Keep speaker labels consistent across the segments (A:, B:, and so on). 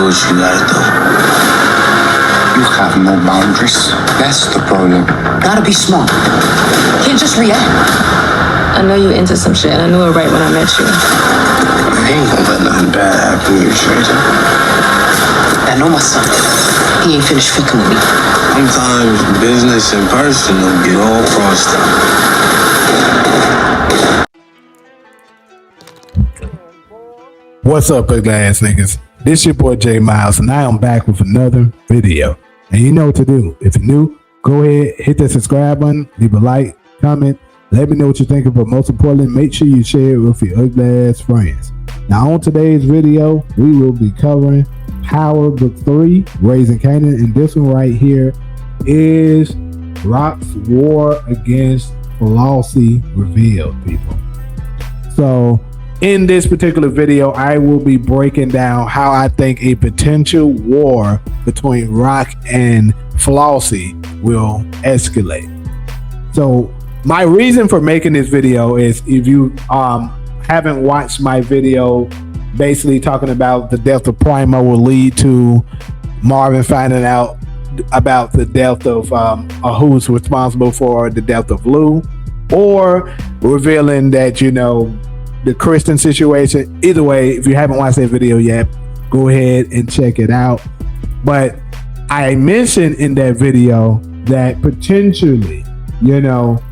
A: what you gotta do.
B: You have no boundaries. That's the problem. Gotta be smart. Can't just react.
C: I know you into some shit. I knew it right when I met you.
A: I ain't gonna let nothing bad happen to you, Tracy.
B: I know my son. He ain't finished fucking with me.
A: Sometimes business and personal get all crossed up.
D: What's up, ugly ass niggas? This your boy J Miles, and I am back with another video. And you know what to do. If you're new, go ahead, hit that subscribe button, leave a like, comment, let me know what you're thinking, but most importantly, make sure you share it with your ugly ass friends. Now, on today's video, we will be covering Power Book 3, Raising Kanan, and this one right here is Rock's War Against Flossie revealed, people. So, in this particular video, I will be breaking down how I think a potential war between Rock and Flossie will escalate. So my reason for making this video is, if you haven't watched my video basically talking about the death of Primo will lead to Marvin finding out about the death of who's responsible for the death of Lou, or revealing that, you know, the Kristen situation. Either way, if you haven't watched that video yet, go ahead and check it out. But I mentioned in that video that potentially, you know,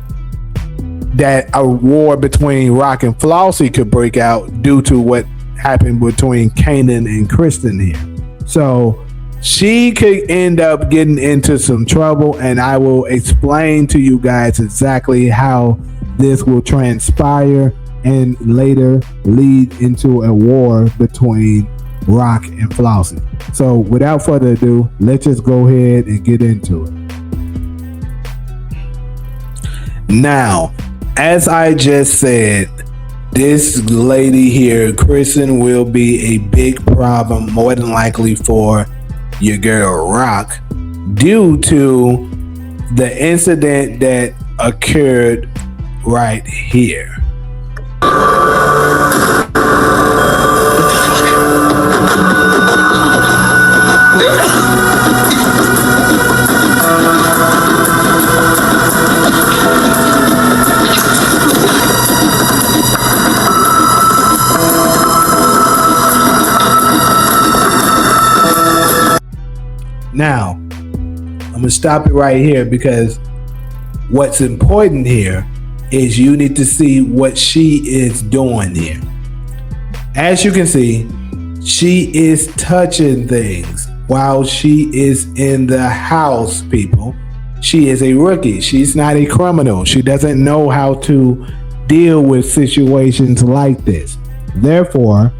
D: that a war between Rock and Flossie could break out due to what happened between Kanan and Kristen here. So she could end up getting into some trouble, and I will explain to you guys exactly how this will transpire and later lead into a war between Rock and Flossie. So without further ado, let's just go ahead and get into it. Now, as I just said, this lady here, Kristen, will be a big problem, more than likely, for your girl Rock, due to the incident that occurred right here. Now, I'm gonna stop it right here, because what's important here is you need to see what she is doing here. As you can see, she is touching things while she is in the house, people. She is a rookie. She's not a criminal. She doesn't know how to deal with situations like this. Therefore,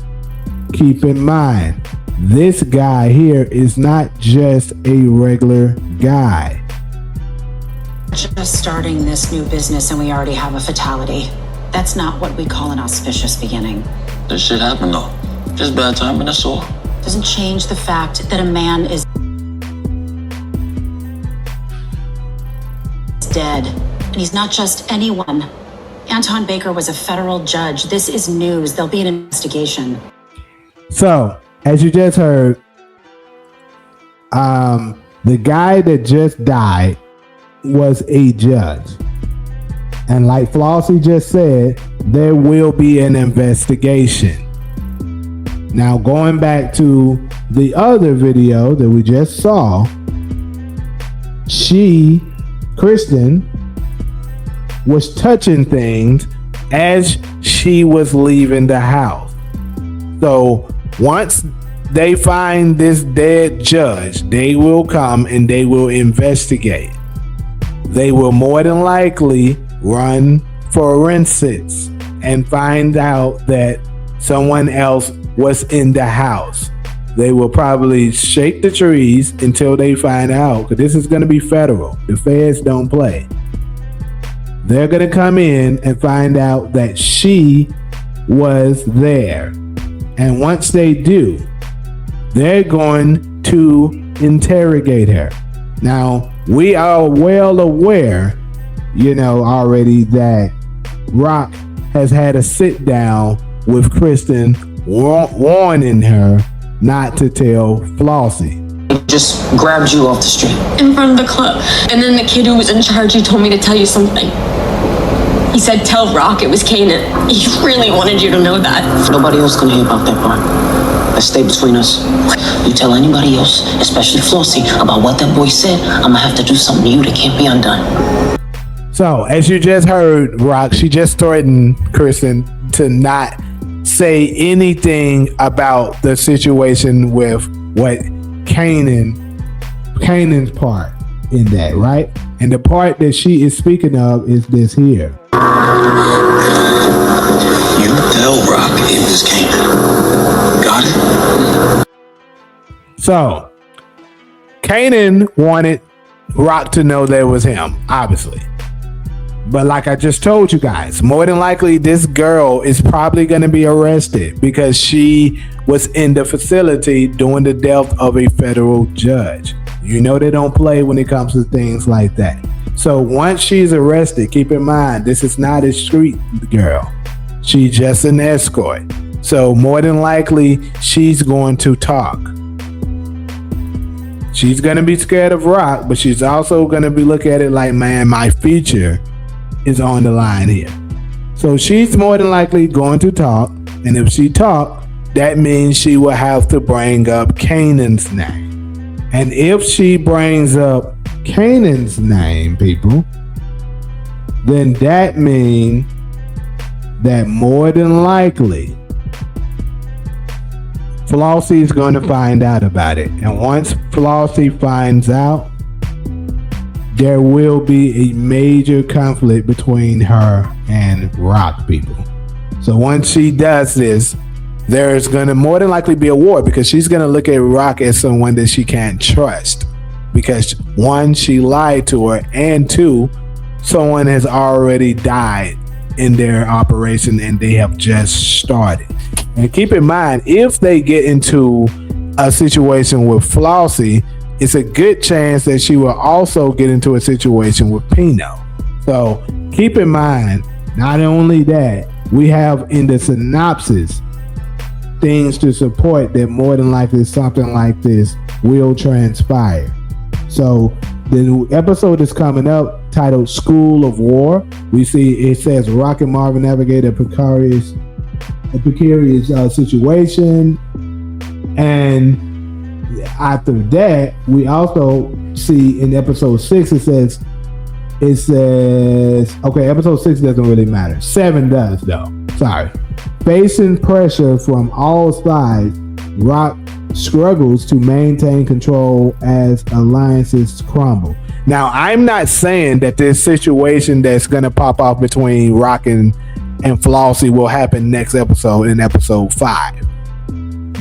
D: keep in mind, this guy here is not just a regular guy.
E: Just starting this new business and we already have a fatality. That's not what we call an auspicious beginning.
A: This shit happened though. Just bad timing, that's all.
E: Doesn't change the fact that a man is dead. And he's not just anyone. Anton Baker was a federal judge. This is news. There'll be an investigation.
D: So, as you just heard, the guy that just died was a judge. And like Flossie just said, there will be an investigation. Now, going back to the other video that we just saw, Kristen, was touching things as she was leaving the house. So once they find this dead judge, they will come and they will investigate. They will more than likely run forensics and find out that someone else was in the house. They will probably shake the trees until they find out, because this is going to be federal. The feds don't play. They're going to come in and find out that she was there. And once they do, they're going to interrogate her. Now, we are well aware, you know, already that Rock has had a sit down with Kristen, warning her not to tell Flossie.
F: Just grabbed you off the street.
G: In front of the club. And then the kid who was in charge, he told me to tell you something. He said, tell Rock it was Kanan. He really wanted you to know that.
F: Nobody else gonna hear about that part. That stay between us. You tell anybody else, especially Flossie, about what that boy said, I'm gonna have to do something to you that can't be undone.
D: So, as you just heard, Rock, she just threatened Kristen to not say anything about the situation with what Kanan's part in that, right? And the part that she is speaking of is this here.
A: You tell Rock it was Kanan. Got it?
D: So, Kanan wanted Rock to know that it was him, obviously. But like I just told you guys, more than likely this girl is probably going to be arrested because she was in the facility during the death of a federal judge. You know they don't play when it comes to things like that. So once she's arrested, keep in mind, this is not a street girl. She's just an escort. So more than likely, she's going to talk. She's going to be scared of Rock, but she's also going to be looking at it like, man, my future is on the line here. So she's more than likely going to talk. And if she talks, that means she will have to bring up Kanan's name. And if she brings up Kanan's name, people, then that means that more than likely Flossie is going to find out about it. And once Flossie finds out, there will be a major conflict between her and Rock, people. So once she does this, there's going to more than likely be a war because she's going to look at Rock as someone that she can't trust. Because one, she lied to her, and two, someone has already died in their operation and they have just started. And keep in mind, if they get into a situation with Flossie, it's a good chance that she will also get into a situation with Pino. So keep in mind, not only that, we have in the synopsis things to support that more than likely something like this will transpire. So the episode is coming up titled School of War. We see it says Rock and Marvin navigate a precarious situation, and after that, we also see in episode 6, it says, okay, episode 6 doesn't really matter. 7 does, though. Sorry. Facing pressure from all sides, Rock struggles to maintain control as alliances crumble. Now, I'm not saying that this situation that's going to pop off between Rock and Flossie will happen next episode in episode 5.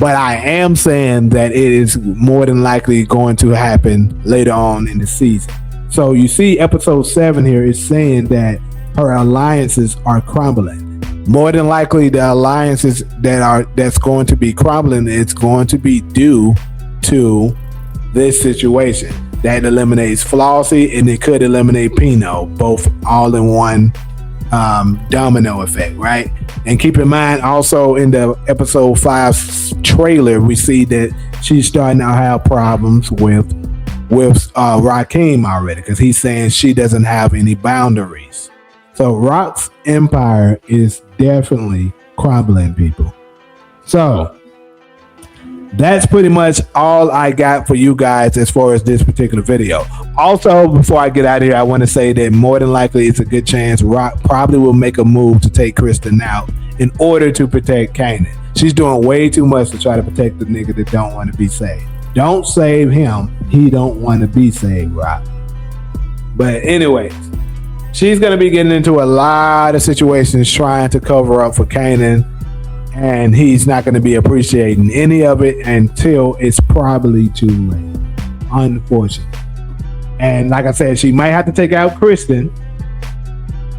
D: But I am saying that it is more than likely going to happen later on in the season. So you see episode 7 here is saying that her alliances are crumbling. More than likely the alliances that's going to be crumbling is going to be due to this situation. That eliminates Flossie and it could eliminate Pino, both all in one domino effect, right? And keep in mind also in the episode 5 trailer, we see that she's starting to have problems with Rakim already because he's saying she doesn't have any boundaries. So Rock's empire is definitely crumbling, people. So that's pretty much all I got for you guys as far as this particular video. Also, before I get out of here, I want to say that more than likely it's a good chance Rock probably will make a move to take Kristen out in order to protect Kanan. She's doing way too much to try to protect the nigga that don't want to be saved. Don't save him. He don't want to be saved, Rock. But anyways, she's going to be getting into a lot of situations trying to cover up for Kanan. And he's not going to be appreciating any of it until it's probably too late. Unfortunately. And like I said, she might have to take out Kristen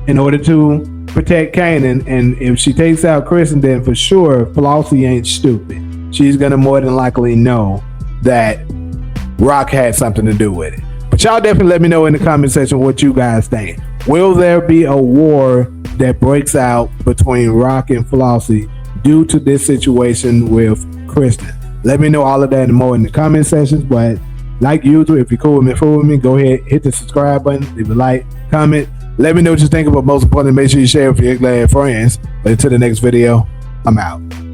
D: in order to protect Kanan. And if she takes out Kristen, then for sure, Flossie ain't stupid. She's going to more than likely know that Rock had something to do with it. But y'all definitely let me know in the comment section what you guys think. Will there be a war that breaks out between Rock and Flossie due to this situation with Kristen? Let me know all of that and more in the comment sections. But like usual, if you're cool with me, fool with me, go ahead, hit the subscribe button, leave a like, comment. Let me know what you think, but most importantly, make sure you share with your glad friends. But until the next video, I'm out.